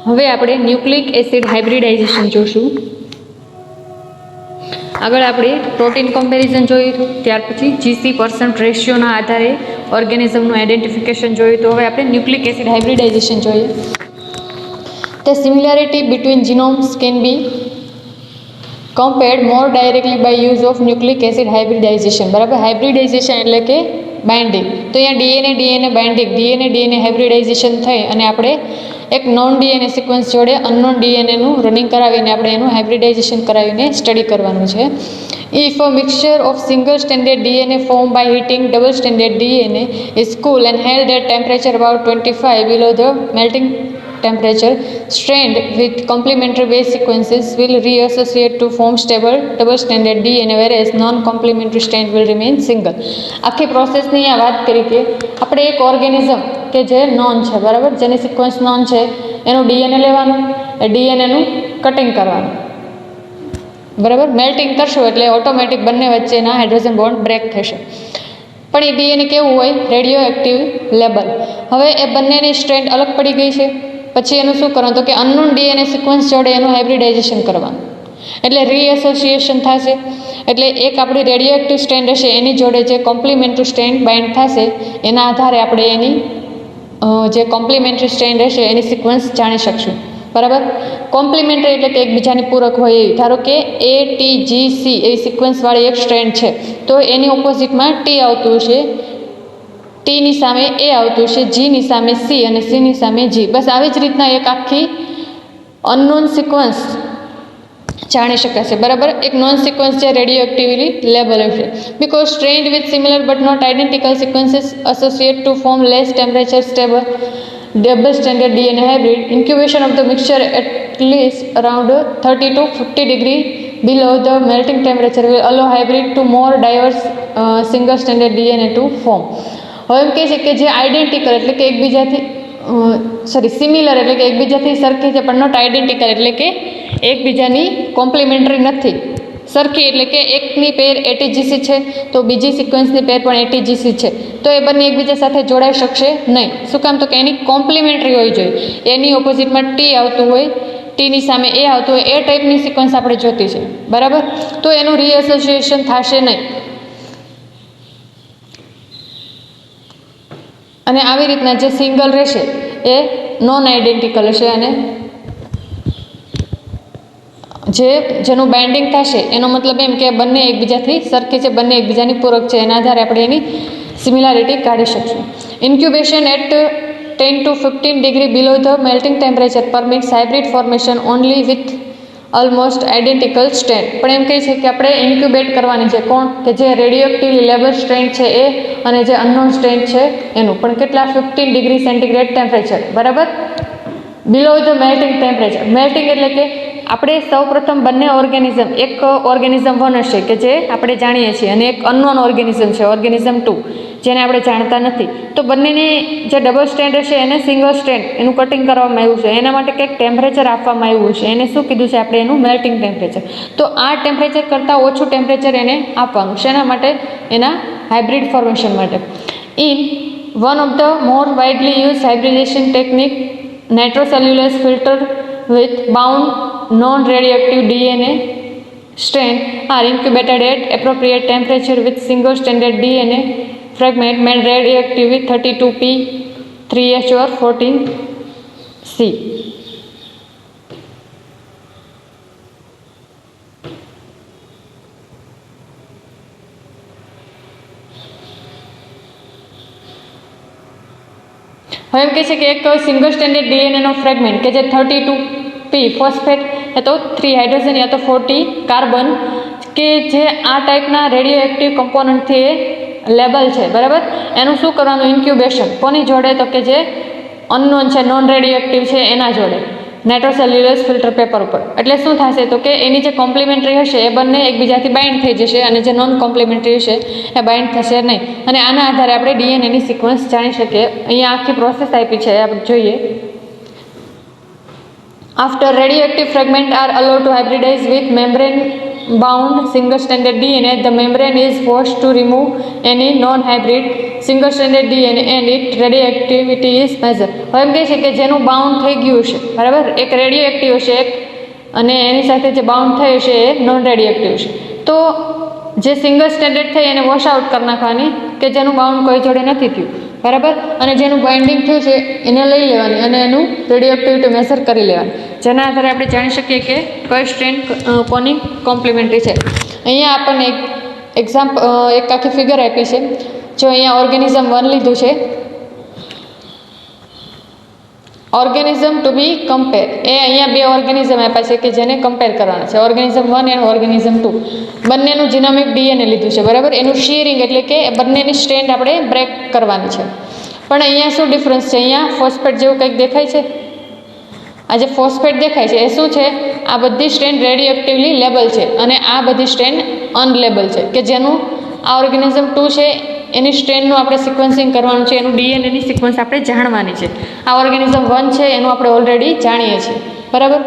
હવે આપણે nucleic acid hybridisation જોશું. આગળ આપણે પ્રોટીન કમ્પેરિઝન જોયું, ત્યાર પછી GC% રેશિયોના આધારે ઓર્ગેનિઝમનું આઇડેન્ટિફિકેશન જોયું. તો હવે આપણે ન્યુક્લિક એસિડ હાઇબ્રિડાઇઝેશન જોઈએ. The similarity between genomes can be compared more directly by use of nucleic acid hybridization. બરાબર, હાઇબ્રિડાઇઝેશન એટલે કે બાઇન્ડિંગ. તો અહીંયા ડીએનએ બાઇન્ડિંગ, ડીએનએ હાઇબ્રિડાઇઝેશન થઈ અને આપણે એક નોન ડીએનએ સિક્વન્સ જોડે અનનોન ડીએનએનું રનિંગ કરાવીને આપણે એનું હાઇબ્રિડાઇઝેશન કરાવીને સ્ટડી કરવાનું છે. If a mixture of single stranded DNA formed by heating double stranded DNA is cool and held at temperature about 25 below the melting temperature, strand with complementary base sequences will reassociate to form stable double stranded DNA, whereas non-complementary strand will remain single. આખી પ્રોસેસની આ વાત કરી કે આપણે એક organism કે જે non છે, બરાબર, જેની સિક્વન્સ નોન છે, એનું ડીએનએ લેવાનું, એ ડીએનએનું કટિંગ કરવાનું, બરાબર. મેલ્ટિંગ કરશું એટલે ઓટોમેટિક બંને વચ્ચેના હાઇડ્રોજન બોન્ડ બ્રેક થશે. પણ એ ડીએનએ કેવું હોય? Radio active label. હવે એ બંનેની સ્ટ્રેન્ડ અલગ પડી ગઈ છે, પછી એનું શું કરવાનું? તો કે અનનોન ડીએનએ સિક્વન્સ જોડે એનું હાઇબ્રિડાઇઝેશન કરવાનું, એટલે રીએસોસિએશન થશે. એટલે એક આપણી રેડિયો એક્ટિવ સ્ટ્રેન્ડ હશે, એની જોડે જે કોમ્પ્લિમેન્ટરી સ્ટ્રેન્ડ બાઇન્ડ થશે, એના આધારે આપણે એની જે કોમ્પ્લિમેન્ટરી સ્ટ્રેન્ડ હશે એની સિક્વન્સ જાણી શકશું, બરાબર. કોમ્પ્લિમેન્ટરી એટલે કે એકબીજાની પૂરક હોય એવી. ધારો કે ATGC એવી સિક્વન્સવાળી એક સ્ટ્રેન્ડ છે, તો એની ઓપોઝિટમાં T આવતું હશે, ટીની સામે એ આવતું છે, જીની સામે સી અને સીની સામે જી. બસ આવી જ રીતના એક આખી અનનોન સિક્વન્સ જાણી શકાશે, બરાબર. એક નોન સિક્વન્સ જે રેડિયો એક્ટિવલી લેબલ હશે. Because strand with similar but not identical sequences associate to form less temperature stable double stranded DNA hybrid, incubation of the mixture at least around 30 to 50 degree below the melting temperature will allow hybrid to more diverse single stranded DNA to form. હવે એમ કહે છે કે જે identical એટલે કે એકબીજાથી similar એટલે કે એકબીજાથી સરખી છે, પણ નોટ આઇડેન્ટિકલ એટલે કે એકબીજાની કોમ્પ્લિમેન્ટરી નથી. સરખી એટલે કે એકની પેર એટીજીસી છે તો બીજી સિક્વન્સની પેર પણ એટીજીસી છે, તો એ બંને એકબીજા સાથે જોડાઈ શકશે નહીં. શું કામ? તો કે એની કોમ્પ્લિમેન્ટરી હોવી જોઈએ. એની ઓપોઝિટમાં ટી આવતું હોય, ટીની સામે એ આવતું હોય, એ ટાઈપની સિક્વન્સ આપણે જોતી છે, બરાબર. તો એનું રીએસોસિએશન થશે નહીં. અને આવી રીતના જે સિંગલ રહેશે એ નોન આઇડેન્ટિકલ હશે, અને જેનું બાઇન્ડિંગ થશે એનો મતલબ એમ કે બંને એકબીજાથી સરખી છે, બંને એકબીજાની પૂરક છે. એના આધારે આપણે એની સિમિલારિટી કાઢી શકશું. Incubation at 10 to 15 degree below the melting temperature permits hybrid formation only with almost identical strand. પણ એમ કહે છે કે આપણે ઇન્ક્યુબેટ કરવાની છે. કોણ? કે જે રેડિયો એક્ટિવલી લેબલ સ્ટ્રેન્ડ છે એ અને જે અનનોન સ્ટ્રેન્ડ છે એનું. પણ કેટલા? 15 ડિગ્રી સેન્ટીગ્રેડ ટેમ્પરેચર, બરાબર. બિલો ધ મેલ્ટિંગ ટેમ્પરેચર. મેલ્ટિંગ એટલે કે આપણે સૌપ્રથમ બંને ઓર્ગેનિઝમ, એક ઓર્ગેનિઝમ 1 હશે કે જે આપણે જાણીએ છીએ, અને એક અનનોન ઓર્ગેનિઝમ છે, ઓર્ગેનિઝમ 2, જેને આપણે જાણતા નથી. તો બંનેની જે ડબલ સ્ટ્રેન્ડ હશે એને સિંગલ સ્ટ્રેન્ડ એનું કટિંગ કરવામાં આવ્યું છે. એના માટે કંઈક ટેમ્પરેચર આપવામાં આવ્યું છે, એને શું કીધું છે આપણે? એનું મેલ્ટિંગ ટેમ્પરેચર. તો આ ટેમ્પરેચર કરતાં ઓછું ટેમ્પરેચર એને આપવાનું છે. એના માટે? એના હાઇબ્રિડ ફોર્મેશન માટે. In one of the more widely use hybridization technique, nitrocellulose filter with bound non-radioactive DNA strand are incubated at appropriate temperature with single stranded DNA fragment made radioactive with 32P 3H or 14C. હવે એમ કહે છે કે એક single standard ડીએનએનો fragment કે જે 32P phosphate યા તો 3 hydrogen યા તો 40 કાર્બન કે જે આ ટાઈપના રેડિયો એક્ટિવ કમ્પોનન્ટથી લેબલ છે, બરાબર. એનું શું કરવાનું? ઇન્ક્યુબેશન. કોની જોડે? તો કે જે અનનોન છે, નોન રેડિયો એક્ટિવ છે એના જોડે, નાઇટ્રોસેલ્યુલોઝ ફિલ્ટર પેપર ઉપર. એટલે શું થશે? તો કે એની જે કોમ્પ્લિમેન્ટરી હશે એ બંને એકબીજાથી બાઇન્ડ થઈ જશે, અને જે નોન કોમ્પ્લિમેન્ટરી હશે એ બાઇન્ડ થશે નહીં. અને આના આધારે આપણે ડીએનએની સિક્વન્સ જાણી શકીએ. અહીંયા આખી પ્રોસેસ આપી છે, આપણે જોઈએ. After radioactive fragments are allowed to hybridize with membrane bound single stranded DNA, the membrane is forced to remove any non-hybrid single stranded DNA and its radioactivity is measured. હવે એમ કહે છે કે જેનું બાઉન્ડ થઈ ગયું છે, બરાબર, એક રેડિયો એક્ટિવ છે અને એની સાથે જે બાઉન્ડ થયું છે એ નોન રેડિયો એક્ટિવ છે. તો જે સિંગલ સ્ટેન્ડર્ડ થઈ એને વોશ આઉટ કરી નાખવાની, કે જેનું બાઉન્ડ કોઈ જોડે નથી થયું, બરાબર, અને જેનું બાઇન્ડિંગ થયું છે એને લઈ લેવાની અને એનું રેડિયો એક્ટિવિટી મેઝર કરી લેવાની. જેના આધારે આપણે જાણી શકીએ કે કઈ સ્ટ્રેન્ડ કોની કોમ્પ્લિમેન્ટરી છે. અહીંયા આપણને એક આખી ફિગર આપી છે. જો અહીંયા ઓર્ગેનિઝમ 1 લીધું છે, ઓર્ગેનિઝમ ટુ બી કમ્પેર, એ અહીંયા 2 ઓર્ગેનિઝમ આપ્યા છે કે જેને કમ્પેર કરવાના છે, ઓર્ગેનિઝમ 1 અને ઓર્ગેનિઝમ 2. બંનેનું જીનોમિક ડીએનએ લીધું છે, બરાબર. એનું શીરિંગ એટલે કે બંનેની સ્ટ્રેન્ડ આપણે બ્રેક કરવાની છે. પણ અહીંયા શું ડિફરન્સ છે? અહીંયા ફોસ્ફેટ જેવું કંઈક દેખાય છે. આ જે ફોસ્ફેટ દેખાય છે એ શું છે? આ બધી સ્ટ્રેન્ડ રેડિયો એક્ટિવલી લેબલ છે અને આ બધી સ્ટ્રેન્ડ અનલેબલ છે, કે જેનું આ ઓર્ગેનિઝમ 2 છે એની સ્ટ્રેન્ડનું આપણે સિક્વન્સિંગ કરવાનું છે, એનું ડીએનએની સિક્વન્સ આપણે જાણવાની છે. આ ઓર્ગેનિઝમ 1 છે એનું આપણે ઓલરેડી જાણીએ છીએ, બરાબર.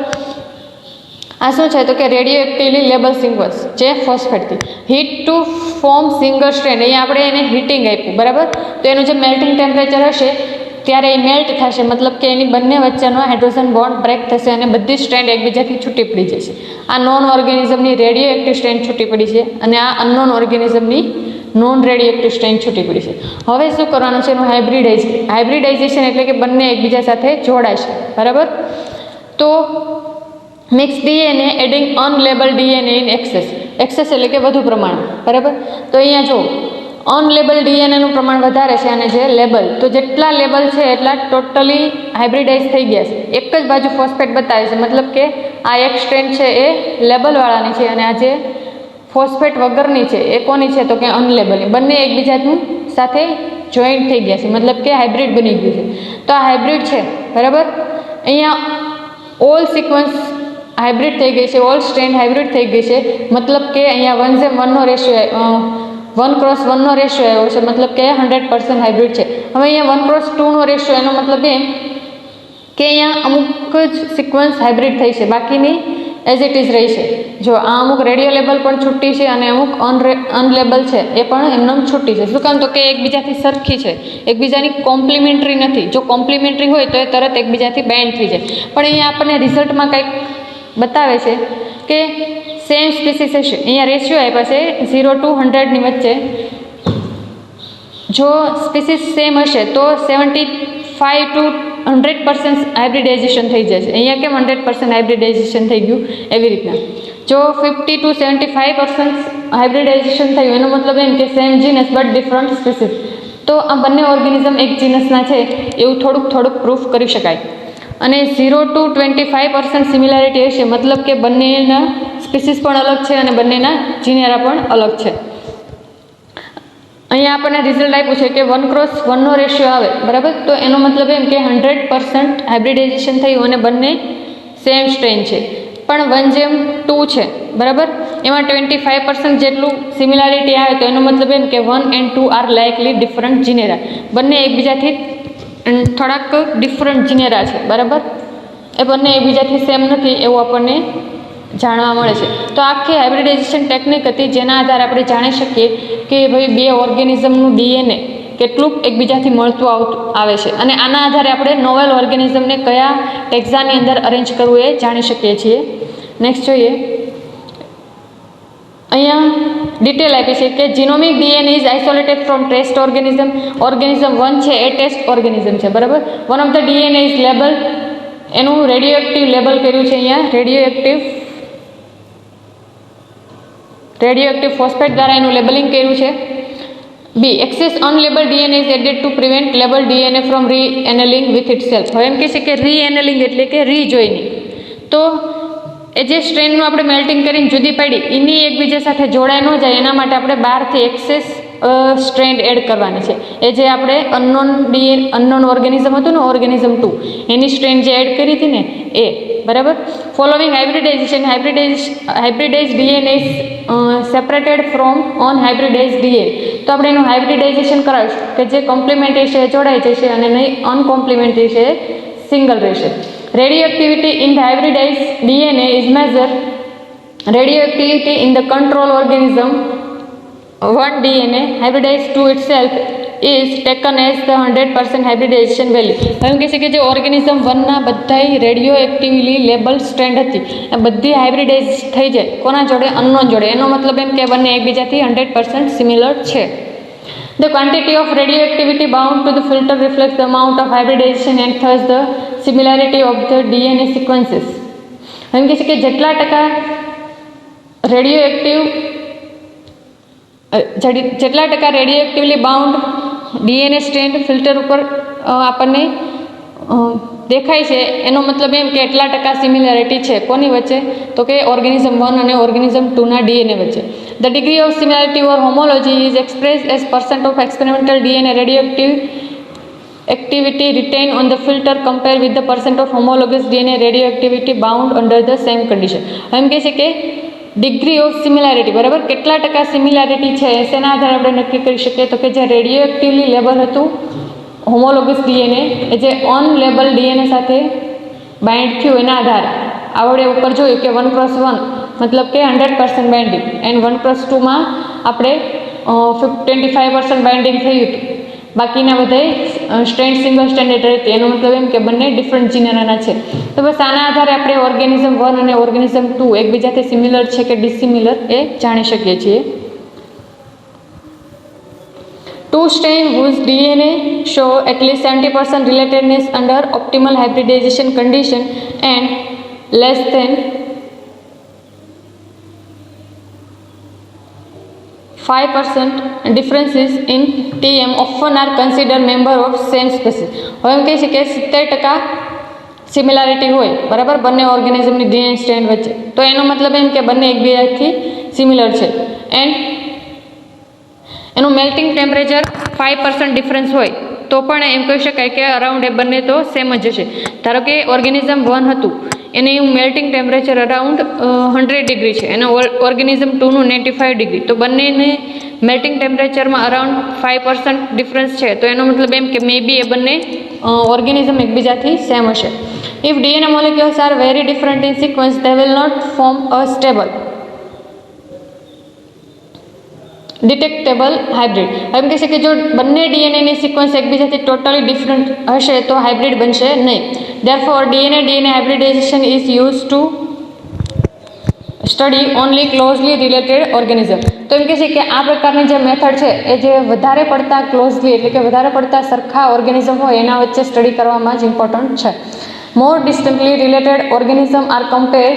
આ શું છે? તો કે રેડિયો એક્ટિવલી લેબલ સિક્વન્સ જે ફોસ્ફેટથી heat to form single strand, અહીંયા આપણે એને હીટિંગ આપ્યું, બરાબર. તો એનું જે મેલ્ટિંગ ટેમ્પરેચર હશે ત્યારે એ મેલ્ટ થશે, મતલબ કે એની બંને વચ્ચેનો હાઇડ્રોજન બોન્ડ બ્રેક થશે અને બધી સ્ટ્રેન્ડ એકબીજાથી છૂટી પડી જશે. આ નોન ઓર્ગેનિઝમની રેડિયો એક્ટિવ સ્ટ્રેન્ડ છૂટી પડી છે અને આ અનનોન ઓર્ગેનિઝમની નોન રેડિયો એક્ટિવ સ્ટ્રેન્ડ છૂટી પડી છે. હવે શું કરવાનું છે? એનું હાઇબ્રિડાઇઝેશન એટલે કે બંને એકબીજા સાથે જોડાશે, બરાબર. તો mix DNA adding unlabel DNA in excess એટલે કે વધુ પ્રમાણ, બરાબર. તો અહીંયા જો અનલેબલ ડીએનએનું પ્રમાણ વધારે છે અને જે લેબલ, તો જેટલા લેબલ છે એટલા ટોટલી હાઇબ્રિડાઇઝ થઈ ગયા છે. એક જ બાજુ ફોસ્ફેટ બતાવે છે, મતલબ કે આ એક સ્ટ્રેન્ડ છે એ લેબલવાળાની છે અને આ જે ફોસ્ફેટ વગરની છે એ કોની છે? તો કે અનલેબલની. બંને એકબીજાનું સાથે જોઈન્ટ થઈ ગયા છે, મતલબ કે હાઇબ્રિડ બની ગયું છે. તો આ હાઇબ્રિડ છે, બરાબર. અહીંયા ઓલ સિક્વન્સ હાઇબ્રિડ થઈ ગઈ છે, ઓલ સ્ટ્રેન્ડ હાઇબ્રિડ થઈ ગઈ છે, મતલબ કે અહીંયા 1:1 રેશિયો 1:1 રેશિયો આવ્યો છે, મતલબ કે 100% હાઇબ્રિડ છે. હવે અહીંયા 1:2 રેશિયો, એનો મતલબ એમ કે અહીંયા અમુક જ સિક્વન્સ હાઇબ્રિડ થઈ છે, બાકીની એઝ ઇટ ઇઝ રહી છે. જો આ અમુક રેડિયો લેબલ પણ છૂટી છે અને અમુક અનલેબલ છે એ પણ એમનેમ છૂટી છે. શું કામ? તો કે એકબીજાથી સરખી છે, એકબીજાની કોમ્પ્લિમેન્ટરી નથી. જો કોમ્પ્લિમેન્ટરી હોય તો એ તરત એકબીજાથી બાઇન્ડ થઈ જાય. પણ અહીંયા આપણને રિઝલ્ટમાં કંઈક બતાવે છે કે સેમ સ્પીસીસ હશે. અહીંયા રેશિયો આપ્યા છે 0 to 100 ની વચ્ચે. જો સ્પીસીસ સેમ હશે તો 75 to 100% હાઇબ્રિડાઇઝેશન થઈ જશે. અહીંયા કેમ 100% હાઇબ્રિડાઇઝેશન થઈ ગયું? એવી રીતના જો 50 to 75% હાઇબ્રિડાઇઝેશન થયું એનો મતલબ એમ કે સેમ જીનસ બટ ડિફરન્ટ સ્પીસીસ. તો આ બંને ઓર્ગેનિઝમ એક જીનસના છે એવું થોડુંક પ્રૂફ કરી શકાય. અને 0 to 25% સિમિલારિટી હશે, મતલબ કે બંનેના સ્પીસીસ પણ અલગ છે અને બંનેના જીનેરા પણ અલગ છે. અહીંયા આપણને રિઝલ્ટ આપ્યું છે કે 1:1 રેશિયો આવે, બરાબર. તો એનો મતલબ એમ કે 100% હાઇબ્રિડાઇઝેશન થયું અને બંને સેમ સ્ટ્રેન છે. પણ 1:2 છે, બરાબર. એમાં 25% જેટલું સિમિલારિટી આવે તો એનો મતલબ એમ કે 1 and 2 આર લાઇકલી ડિફરન્ટ જીનેરા. બંને એકબીજાથી થોડાક ડિફરન્ટ જીનેરા છે, બરાબર. એ બંને એકબીજાથી સેમ નથી એવું આપણને જાણવા મળે છે. તો આખી હાઇબ્રિડાઇઝેશન ટેકનિક હતી જેના આધારે આપણે જાણી શકીએ કે ભાઈ 2 ઓર્ગેનિઝમનું ડીએનએ કેટલું એકબીજાથી મળતું આવે છે અને આના આધારે આપણે નોવેલ ઓર્ગેનિઝમને કયા ટેક્ઝાની અંદર અરેન્જ કરવું એ જાણી શકીએ છીએ. નેક્સ્ટ જોઈએ. અહીંયા ડિટેલ આપી છે કે genomic DNA is isolated from test organism. Organism 1 છે એ ટેસ્ટ ઓર્ગેનિઝમ છે, બરાબર. One of the DNA is label, એનું રેડિયો એક્ટિવ લેબલ કર્યું છે. અહીંયા રેડિયો એક્ટિવ ફોસ્ફેટ દ્વારા એનું લેબલિંગ કર્યું છે. B excess unlabel DNA is added to prevent label DNA from reannealing with itself. હવે એમ કહે છે કે રીએનેલિંગ એટલે કે રીજોઈનિંગ. તો એ જે સ્ટ્રેનનું આપણે મેલ્ટિંગ કરીને જુદી પાડી એની એકબીજા સાથે જોડાઈ ન જાય એના માટે આપણે બહારથી એક્સેસ સ્ટ્રેન્ડ એડ કરવાની છે. એ જે આપણે અનનોન ઓર્ગેનિઝમ હતું ને ઓર્ગેનિઝમ 2 એની સ્ટ્રેન્ડ જે એડ કરી હતી ને એ, બરાબર. Following hybridize DNA is separated from unhybridize DNA. તો આપણે એનું હાઇબ્રિડાઇઝેશન કરાવીશું કે જે કોમ્પ્લિમેન્ટરી છે એ જોડાઈ જશે અને નહીં અનકોમ્પ્લિમેન્ટરી છે સિંગલ રહેશે. Radioactivity in the hybridize DNA is measure radioactivity in the control organism 1 DNA hybridized to itself is taken as the 100% hybridization value. એમ કહે છે કે જે ઓર્ગેનિઝમ 1ના બધાય રેડિયો એક્ટિવલી લેબલ સ્ટ્રેન્ડ હતી એ બધી હાઇબ્રિડાઇઝ થઈ જાય કોના જોડે? અનનોન જોડે. એનો મતલબ એમ કે બંને એકબીજાથી 100% સિમિલર છે. The quantity of radioactivity bound to the filter reflects the amount of hybridization and thus the similarity of the DNA sequences. એમ કહે છે કે જેટલા ટકા રેડિયોએક્ટિવલી બાઉન્ડ ડીએનએ સ્ટ્રેન્ડ ફિલ્ટર ઉપર આપણને દેખાય છે એનો મતલબ એમ કે એટલા ટકા સિમિલારિટી છે કોની વચ્ચે? તો કે ઓર્ગેનિઝમ 1 અને ઓર્ગેનિઝમ 2ના ડીએનએ વચ્ચે. The degree of similarity or homology is expressed as percent of experimental DNA radioactive activity retained on the filter compared with the percent of homologous DNA radioactivity bound under the same condition. એમ કહે છે કે degree of similarity બરાબર કેટલા ટકા similarity છે એના આધારે આપણે નક્કી કરી શકીએ તો કે જે રેડિયોએક્ટિવલી લેબલ હતું હોમોલોગસ ડીએનએ એ જે ઓન લેબલ ડીએનએ સાથે બાઇન્ડ થયું એના આધારે આપણે ઉપર જોયું કે 1x1 મતલબ કે 100% બાઇન્ડિંગ એન્ડ 1x2માં આપણે 25% બાઇન્ડિંગ થયું હતું. બાકીના બધા સ્ટ્રેન્ડ સિંગલ સ્ટેન્ડર્ડ હતી. એનો મતલબ એમ કે બંને ડિફરન્ટ જીનરના છે. તો બસ આના આધારે આપણે ઓર્ગેનિઝમ 1 અને ઓર્ગેનિઝમ 2 એકબીજાથી સિમિલર છે કે ડિસિમિલર એ જાણી શકીએ છીએ. Two strain whose DNA show at least 70% relatedness under optimal hybridization condition and less than 5% differences in TM often are considered member of same species. હવે એમ કહે છે કે 70% સિમિલારિટી હોય બરાબર બંને ઓર્ગેનિઝમની ડીએનએ સ્ટ્રેન્ડ વચ્ચે તો એનો મતલબ એમ કે બંને એકબીજાથી સિમિલર છે એન્ડ એનું મેલ્ટિંગ ટેમ્પરેચર 5% ડિફરન્સ હોય તો પણ એમ કહી શકાય કે અરાઉન્ડ એ બંને તો સેમ જ હશે. ધારો કે ઓર્ગેનિઝમ 1 હતું એનું મેલ્ટિંગ ટેમ્પરેચર અરાઉન્ડ 100 ડિગ્રી છે અને ઓર્ગેનિઝમ 2નું 95 ડિગ્રી તો બંનેને મેલ્ટિંગ ટેમ્પરેચરમાં અરાઉન્ડ 5% ડિફરન્સ છે તો એનો મતલબ એમ કે મે બી એ બંને ઓર્ગેનિઝમ એકબીજાથી સેમ હશે. If DNA molecules are very different in sequence they will not form a stable detectable hybrid. એમ કહે છે કે જો બંને ડીએનએની સિક્વન્સ એકબીજાથી ટોટલી ડિફરન્ટ હશે તો હાઇબ્રિડ બનશે નહીં. Therefore DNA hybridization is use to study only closely related organism. તો એમ કહે છે કે આ પ્રકારની જે મેથડ છે એ જે વધારે પડતા ક્લોઝલી એટલે કે વધારે પડતા સરખા ઓર્ગેનિઝમ હોય એના વચ્ચે સ્ટડી કરવામાં જ ઇમ્પોર્ટન્ટ છે. More distantly related organism are compare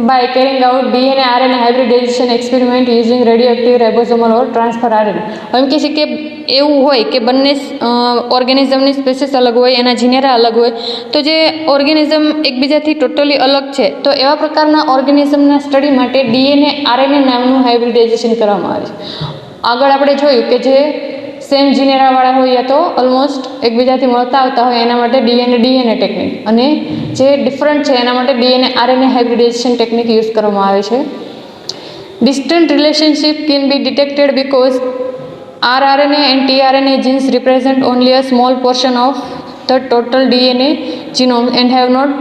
by carrying out DNA RNA hybridization experiment using radioactive ribosomal or transfer RNA. એમ કહે છે કે એવું હોય કે બંને ઓર્ગેનિઝમની સ્પેસીસ અલગ હોય એના જીનેરા અલગ હોય તો જે ઓર્ગેનિઝમ એકબીજાથી ટોટલી અલગ છે તો એવા પ્રકારના ઓર્ગેનિઝમના સ્ટડી માટે ડીએનએ આરએનએ નામનું હાઇબ્રિડાઇઝેશન કરવામાં આવે છે. આગળ આપણે જોયું કે જે સેમ જીનેરાવાળા હોય યા તો ઓલમોસ્ટ એકબીજાથી મળતા આવતા હોય એના માટે ડીએનએ ટેકનિક અને જે ડિફરન્ટ છે એના માટે DNA RNA hybridisation technique use કરવામાં આવે છે. Distant relationship can be detected because rRNA and tRNA genes represent only a small portion of the total DNA genome and have not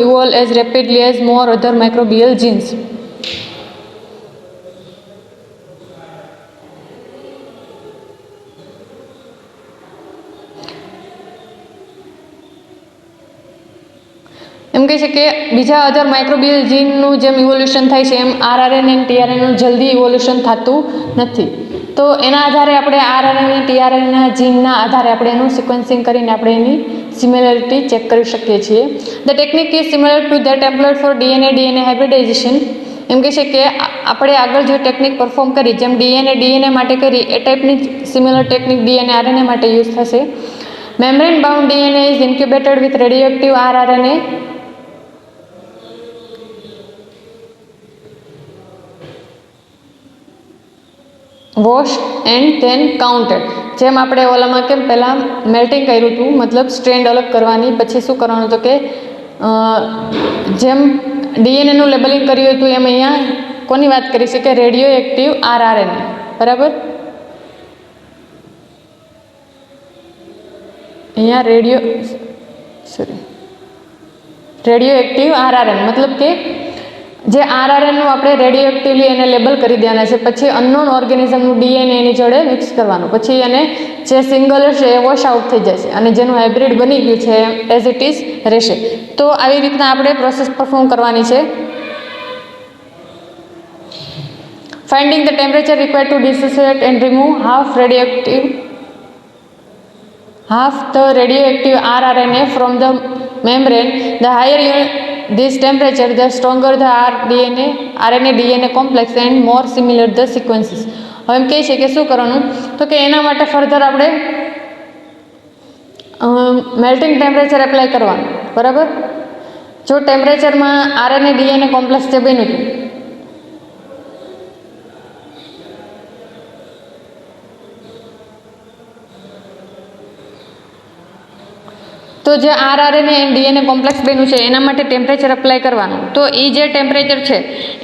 evolved as rapidly as more other microbial genes. એમ કહે છે કે બીજા અધર microbial જીનનું જેમ evolution થાય છે એમ આરઆરએનએ અને ટીઆરએનએનું જલ્દી evolution થતું નથી. તો એના આધારે આપણે આરઆરએનએ ટીઆરએનએના જીનના આધારે આપણે એનું સિક્વન્સિંગ કરીને આપણે એની સિમિલરિટી ચેક કરી શકીએ છીએ. The technique is similar to that employed for DNA hybridization. એમ કહે છે કે આપણે આગળ જે ટેકનિક પરફોર્મ કરી જેમ ડીએનએ માટે કરી એ ટાઈપની સિમિલર ટેકનિક ડીએનએ આરએનએ માટે યુઝ થશે. Membrane bound DNA is incubated with radioactive rRNA wash and then counted. જેમ આપણે ઓલામાં કેમ પહેલાં મેલ્ટિંગ કર્યું હતું મતલબ સ્ટ્રેન્ડ અલગ કરવાની પછી શું કરવાનું હતું કે જેમ ડીએનએનું લેબલિંગ કર્યું હતું એમ અહીંયા કોની વાત કરી છે કે રેડિયો એક્ટિવ આરઆરએનએ બરાબર. અહીંયા રેડિયો એક્ટિવ આરઆરએનએ મતલબ કે જે આરઆરએનનું આપણે રેડિયોએક્ટિવલી એને લેબલ કરી દેવાના છે. પછી અનનોન ઓર્ગેનિઝમનું ડીએનએ એની જોડે મિક્સ કરવાનું. પછી એને જે સિંગલ હશે એ વોશ આઉટ થઈ જશે અને જેનું હાઇબ્રિડ બની ગયું છે એઝ ઇટ ઇઝ રહેશે. તો આવી રીતના આપણે પ્રોસેસ પરફોર્મ કરવાની છે. Finding the temperature required to dissociate and remove half the radioactive rRNA from the membrane. The higher this temperature, the stronger the RNA-DNA complex and more similar the sequences. હવે એમ કહે છે કે શું કરવાનું, તો કે એના માટે ફર્ધર આપણે મેલ્ટિંગ ટેમ્પરેચર એપ્લાય કરવાનું. બરાબર. જો ટેમ્પરેચરમાં RNA-DNA કોમ્પ્લેક્સ જે બન્યું હતું તો જે આરઆરએનએ એન્ડ ડીએનએ કોમ્પ્લેક્સ બન્યું છે એના માટે ટેમ્પરેચર એપ્લાય કરવાનું. તો એ જે ટેમ્પરેચર છે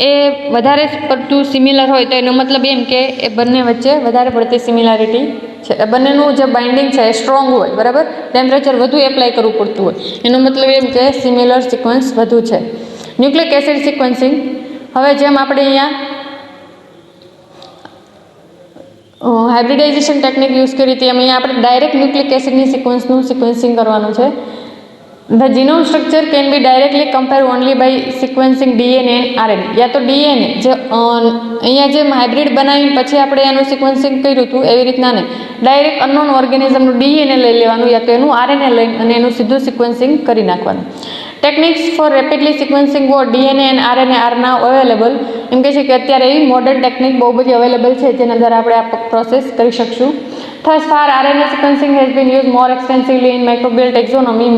એ વધારે પડતું સિમિલર હોય તો એનો મતલબ એમ કે એ બંને વચ્ચે વધારે પડતી સિમિલારિટી છે. એ બંનેનું જે બાઇન્ડિંગ છે એ સ્ટ્રોંગ હોય. બરાબર. ટેમ્પરેચર વધુ એપ્લાય કરવું પડતું હોય એનો મતલબ એમ કે સિમિલર સિક્વન્સ વધુ છે. Nucleic acid sequencing. હવે જેમ આપણે અહીંયા હાઇબ્રિડાઇઝેશન ટેકનિક યુઝ કરી હતી એમ અહીંયા આપણે ડાયરેક્ટ ન્યુક્લિક એસિડની સિક્વન્સનું સિક્વન્સિંગ કરવાનું છે. The genome structure can be directly compare only by sequencing DNA and RNA. યા તો ડીએનએ જે અહીંયા જે હાઇબ્રિડ બનાવીને પછી આપણે એનું સિક્વન્સિંગ કર્યું હતું એવી રીતના નહીં, ડાયરેક્ટ અનનોન ઓર્ગેનિઝમનું ડીએનએ લઈ લેવાનું યા તો એનું આરએનએ લઈને અને એનું સીધું સિક્વન્સિંગ કરી નાખવાનું. Techniques for rapidly sequencing both DNA and RNA are now available. એમ કહે છે કે અત્યારે એવી મોડર્ન ટેકનિક બહુ બધી અવેલેબલ છે જેના દ્વારા આપણે આ પ્રોસેસ કરી શકશું. Thus far, RNA sequencing has been used more extensively in microbial taxonomy.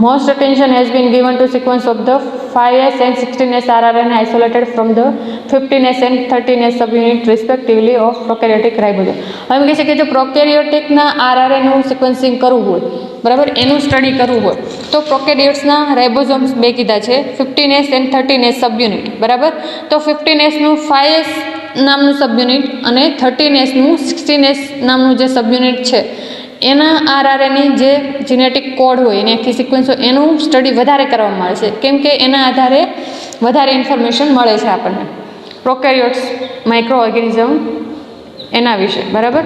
Most attention has been given to sequence of the 5S and 16S rRNA isolated from the 15S and 13S subunit respectively of prokaryotic ribosome. હવે કહે છે કે જો પ્રોકેરિયોટિકના આરઆરએનનું sequencing કરવું હોય, બરાબર, એનું study કરવું હોય તો પ્રોકેરિયોટ્સના રાઇબોઝોમ્સ બે કીધા છે, 15S and 13S સબયુનિટ. બરાબર. તો 15Sનું 5S નામનું સબયુનિટ અને 13Sનું 16S નામનું જે સબયુનિટ છે એના આરઆરએની જે જીનેટિક કોડ હોય એની આખી સિક્વન્સ હોય એનું સ્ટડી વધારે કરવામાં આવે છે. કેમ કે એના આધારે વધારે ઇન્ફોર્મેશન મળે છે આપણને પ્રોકેરિયોટ્સ માઇક્રો ઓર્ગેનિઝમ એના વિશે. બરાબર.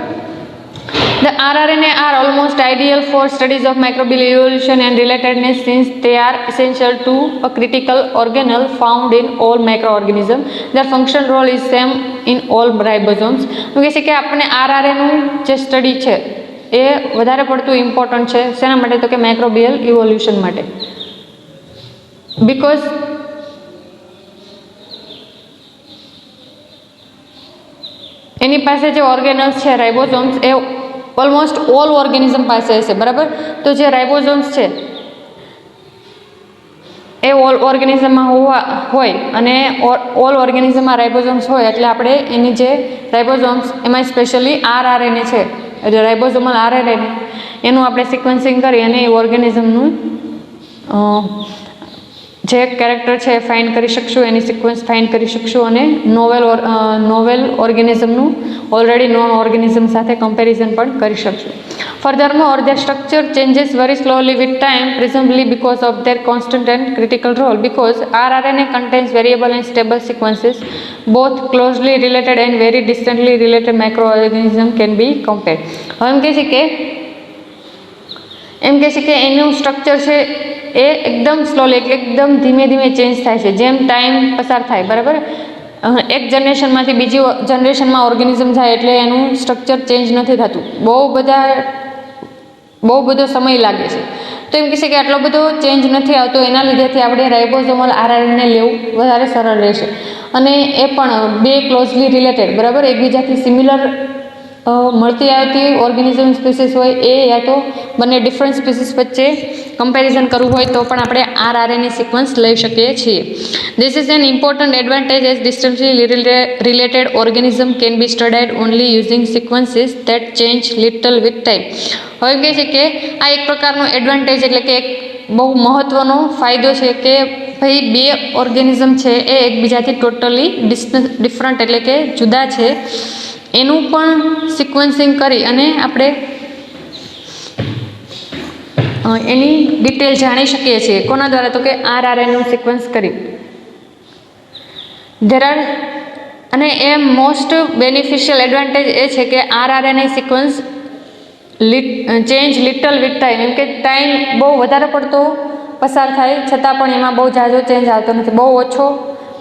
The rRNA are almost ideal for studies of microbial evolution and relatedness since they are essential to a critical organelle found in all microorganisms. Their functional role is same in all ribosomes. કહે છે કે આપણને આરઆરએનું જે study છે એ વધારે પડતું important છે. શેના માટે? તો કે માઇક્રોબિયલ ઇવોલ્યુશન માટે. બિકોઝ એની પાસે જે ઓર્ગેનલ્સ છે રાઇબોઝોમ્સ એ ઓલમોસ્ટ ઓલ ઓર્ગેનિઝમ પાસે હશે. બરાબર. તો જે રાઇબોઝોમ્સ છે એ ઓલ ઓર્ગેનિઝમમાં હોય અને ઓલ ઓર્ગેનિઝમમાં રાઇબોઝોમ્સ હોય એટલે આપણે એની જે રાઇબોઝોમ્સ એમાં સ્પેશિયલી આરઆરએનએ છે એટલે રાઇબોઝોમલ આરએનએ એનું આપણે સિક્વન્સિંગ કરી અને એ ઓર્ગેનિઝમનું જે કેરેક્ટર છે એ ફાઇન્ડ કરી શકશું, એની સિક્વન્સ ફાઇન્ડ કરી શકશું અને નોવેલ ઓર્ગેનિઝમનું ઓલરેડી નોન ઓર્ગેનિઝમ સાથે કમ્પેરિઝન પણ કરી શકશું. ફર્ધરમોર their structure changes very slowly with time, presumably because of their constant and critical role. Because rRNA contains variable and stable sequences, both closely related and very distantly related microorganisms can be compared. હવે એમ કહે છે કે એનું structure છે એ એકદમ slowly એટલે એકદમ ધીમે ધીમે ચેન્જ થાય છે જેમ ટાઈમ પસાર થાય. બરાબર. એક જનરેશનમાંથી બીજી જનરેશનમાં ઓર્ગેનિઝમ જાય એટલે એનું સ્ટ્રક્ચર ચેન્જ નથી થતું, બહુ બધો સમય લાગે છે. તો એમ કહે છે કે આટલો બધો ચેન્જ નથી આવતો, એના લીધેથી આપણે રાઇબોઝોમલ આરઆરએનએ લેવું વધારે સરળ રહેશે. અને એ પણ બે ક્લોઝલી રિલેટેડ, બરાબર, એકબીજાથી સિમિલર મળતી આવતી ઓર્ગેનિઝમ સ્પીસીસ હોય એ યા તો બંને ડિફરન્ટ સ્પીસીસ વચ્ચે કમ્પેરિઝન કરવું હોય તો પણ આપણે આરઆરએનએ સિક્વન્સ લઈ શકીએ છીએ. This is an important advantage as distantly related organism can be studied only using sequences that change little with time. હવે કહે છે કે આ એક પ્રકારનો એડવાન્ટેજ એટલે કે એક બહુ મહત્ત્વનો ફાયદો છે કે ભાઈ બે ઓર્ગેનિઝમ છે એ એકબીજાથી ટોટલી ડિફરન્ટ એટલે કે જુદા છે એનું પણ સિક્વન્સિંગ કરી અને આપણે એની ડિટેલ જાણી શકીએ છીએ. કોના દ્વારા? તો કે RRNનું સિક્વન્સ કરી. અને એ મોસ્ટ બેનિફિશિયલ એડવાન્ટેજ એ છે કે RRNA sequence change little with time, એમ કે ટાઈમ બહુ વધારે પડતો પસાર થાય છતાં પણ એમાં બહુ ઝાઝો ચેન્જ આવતો નથી, બહુ ઓછો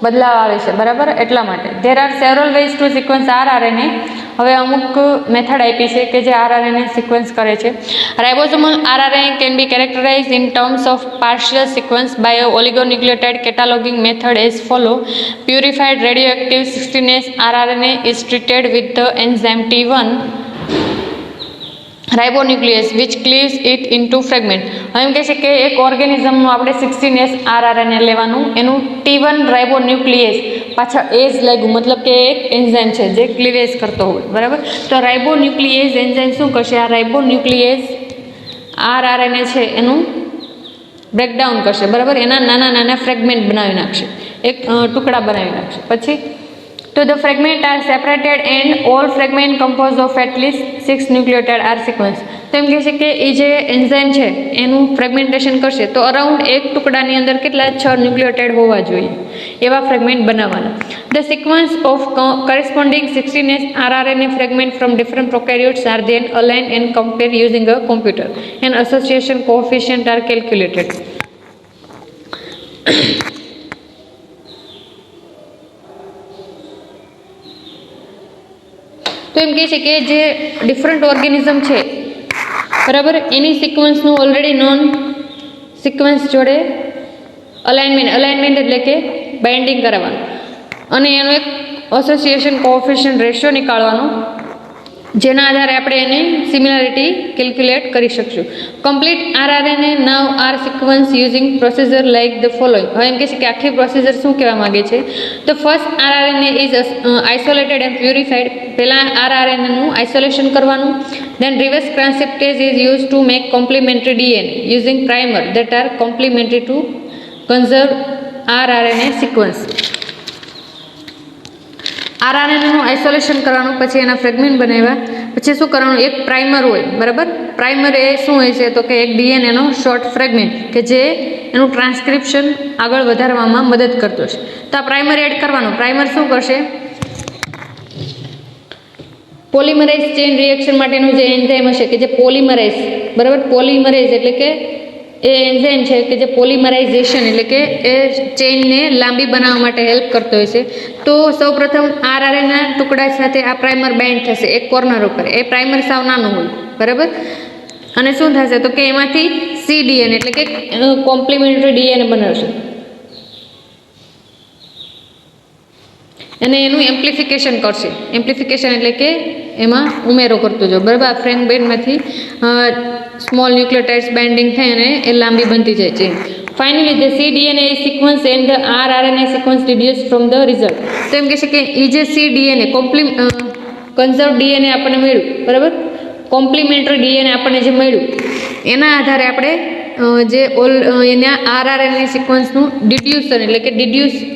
બદલાવ આવે છે, બરાબર? એટલા માટે there are several ways to sequence RRNA. હવે અમુક મેથડ આપી છે કે જે RRNA સિક્વન્સ કરે છે. Ribosomal RRNA can be characterize in terms of partial sequence by oligonucleotide cataloguing method as follow. Purified radioactive 16S RRNA is treated with the enzyme T1 ribonuclease which cleaves it into fragment. હવે એમ કહે છે કે એક ઓર્ગેનિઝમનું આપણે 16S RRNA લેવાનું, એનું T1 રાઇબોન્યુક્લિયસ પાછળ એઝ લાગ્યું, મતલબ કે એક એન્ઝાઇમ છે જે ક્લિવેજ કરતો હોય, બરાબર? તો રાઇબોન્યુક્લિયસ એન્ઝાઇમ શું કરશે? આ રાઇબોન્યુક્લિયસ RRNA છે એનું બ્રેકડાઉન કરશે, બરાબર? એના નાના નાના ફ્રેગમેન્ટ બનાવી નાખશે, એક ટુકડા બનાવી નાખશે. પછી તો the fragment are separated and all fragment composed of at least 6 nucleotide are sequenced. તો એમ કહે છે કે એ જે એન્ઝાઇમ છે એનું ફ્રેગમેન્ટેશન કરશે તો અરાઉન્ડ એક ટુકડાની અંદર કેટલા 6 ન્યુક્લિયોટાઇડ હોવા જોઈએ, એવા ફ્રેગમેન્ટ બનાવવાના. The sequence of corresponding 16S RRNA fragment from different prokaryotes are then aligned and compared using a computer, and association coefficient are calculated. તો એમ કહે છે કે જે ડિફરન્ટ ઓર્ગેનિઝમ છે, બરાબર, એની સિક્વન્સનું ઓલરેડી નોન સિક્વન્સ જોડે અલાઇનમેન્ટ એટલે કે બાઇન્ડિંગ કરાવવાનું અને એનો એક એસોસિએશન કોએફિશિયન્ટ રેશિયો નીકાળવાનો, જેના આધારે આપણે એની સિમિલારિટી કેલ્ક્યુલેટ કરી શકશું. Complete RRNA now are sequence using procedure like the following. હવે એમ કહે છે કે આખી પ્રોસીજર શું કહેવા માગે છે? તો first RRNA is isolated and purified. પહેલાં RRNAનું આઇસોલેશન કરવાનું. Then reverse transcriptase is use to make complementary DNA using primer that are complementary to conserve RRNA sequence. RRNAનું આઇસોલેશન કરવાનું, પછી એના ફ્રેગમેન્ટ બનાવ્યા, પછી શું કરવાનું? એક પ્રાઇમર હોય, બરાબર? પ્રાઇમર એ શું હોય છે? તો કે એક DNAનો શોર્ટ ફ્રેગમેન્ટ કે જે એનું ટ્રાન્સક્રિપ્શન આગળ વધારવામાં મદદ કરતો છે. તો આ પ્રાઇમર એડ કરવાનું. પ્રાઇમર શું કરશે? પોલિમરાઇઝ ચેઇન રિએક્શન માટેનું જે એન્ઝાઇમ હશે કે જે પોલિમરાઇઝ, બરાબર? પોલિમરાઇઝ એટલે કે એ એન્ઝાઇમ છે કે જે પોલિમરાઇઝેશન એટલે કે એ ચેઇનને લાંબી બનાવવા માટે હેલ્પ કરતો હોય છે. તો સૌપ્રથમ RRNA ટુકડા સાથે આ પ્રાઇમર બાઇન્ડ થશે એક કોર્નર ઉપર. એ પ્રાઇમર સાવ નાનું હોય, બરાબર? અને શું થશે? તો કે એમાંથી cDNA એટલે કે કોમ્પ્લિમેન્ટરી DNA બનાવશે અને એનું એમ્પ્લિફિકેશન કરશે. એમ્પ્લિફિકેશન એટલે કે એમાં ઉમેરો કરતો જો, બરાબર? આ ફ્રેગમેન્ટમાંથી સ્મોલ ન્યુક્લિયોટાઇડ્સ બાઇન્ડિંગ થઈ અને એ લાંબી બનતી જાય છે. Finally the cDNA is sequence and the RRNA sequence deduced from the result. તો એમ કહે છે કે એ જે cDNA કન્ઝર્વ DNA આપણને મળ્યું, બરાબર? કોમ્પ્લિમેન્ટરી DNA આપણને જે મળ્યું એના આધારે આપણે જે એના RRNA સિક્વન્સનું ડિડ્યુસ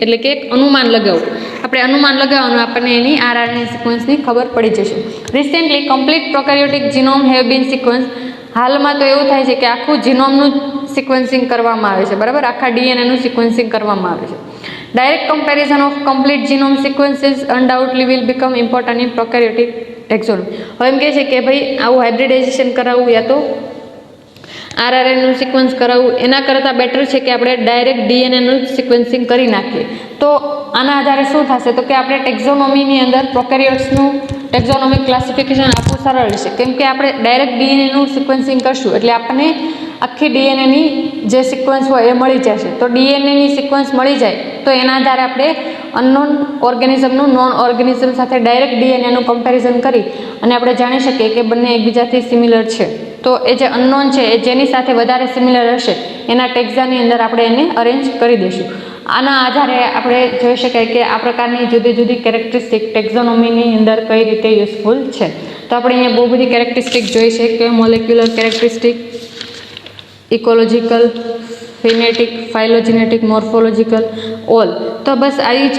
એટલે કે એક અનુમાન લગાવવું. આપણે અનુમાન લગાવવાનું, આપણને એની RRNA સિક્વન્સની ખબર પડી જશે. Recently complete prokaryotic genome have been sequence. હાલમાં તો એવું થાય છે કે આખું જીનોમનું સિક્વન્સિંગ કરવામાં આવે છે, બરાબર? આખા DNAનું સિક્વન્સિંગ કરવામાં આવે છે. Direct comparison of complete genome sequences undoubtedly will become important in prokaryotic taxonomy. હવે એમ કહે છે કે ભાઈ આવું હાઇબ્રિડાઇઝેશન કરાવવું યા તો RRNAનું સિક્વન્સ કરાવવું એના કરતાં બેટર છે કે આપણે ડાયરેક્ટ DNAનું સિક્વન્સિંગ કરી નાખીએ. તો આના આધારે શું થશે? તો કે આપણે ટેક્ઝોનોમીની અંદર પ્રોકેરિયોટ્સનું ટેક્ઝોનોમિક ક્લાસિફિકેશન આપવું સરળ રહેશે, કેમ કે આપણે ડાયરેક્ટ DNAનું સિક્વન્સિંગ કરશું એટલે આપણને આખી DNAની જે સિક્વન્સ હોય એ મળી જશે. તો DNAની સિક્વન્સ મળી જાય તો એના આધારે આપણે અનનોન ઓર્ગેનિઝમનું નોન ઓર્ગેનિઝમ સાથે ડાયરેક્ટ DNAનું કમ્પેરિઝન કરી અને આપણે જાણી શકીએ કે બંને એકબીજાથી સિમિલર છે. તો એ જે અનનોન છે એ જેની સાથે વધારે સિમિલર હશે એના ટેક્ઝાની અંદર આપણે એને અરેન્જ કરી દઈશું. આના આધારે આપણે જોઈ શકાય કે આ પ્રકારની જુદી જુદી કેરેક્ટરિસ્ટિક ટેક્ઝોનોમીની અંદર કઈ રીતે યુઝફુલ છે. તો આપણે અહીંયા બહુ બધી કેરેક્ટરિસ્ટિક જોઈ છે કે molecular characteristic, ecological, ફિનેટિક, ફાઇલોજેનેટિક, morphological, all. તો બસ આવી જ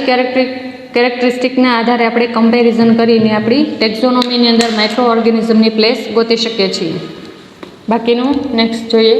કેરેક્ટરિસ્ટિકના આધારે આપણે કમ્પેરિઝન કરીને આપણી ટેક્ઝોનોમીની અંદર માઇક્રો ઓર્ગેનિઝમની પ્લેસ ગોતી શકીએ છીએ. બાકીનું નેક્સ્ટ જોઈએ.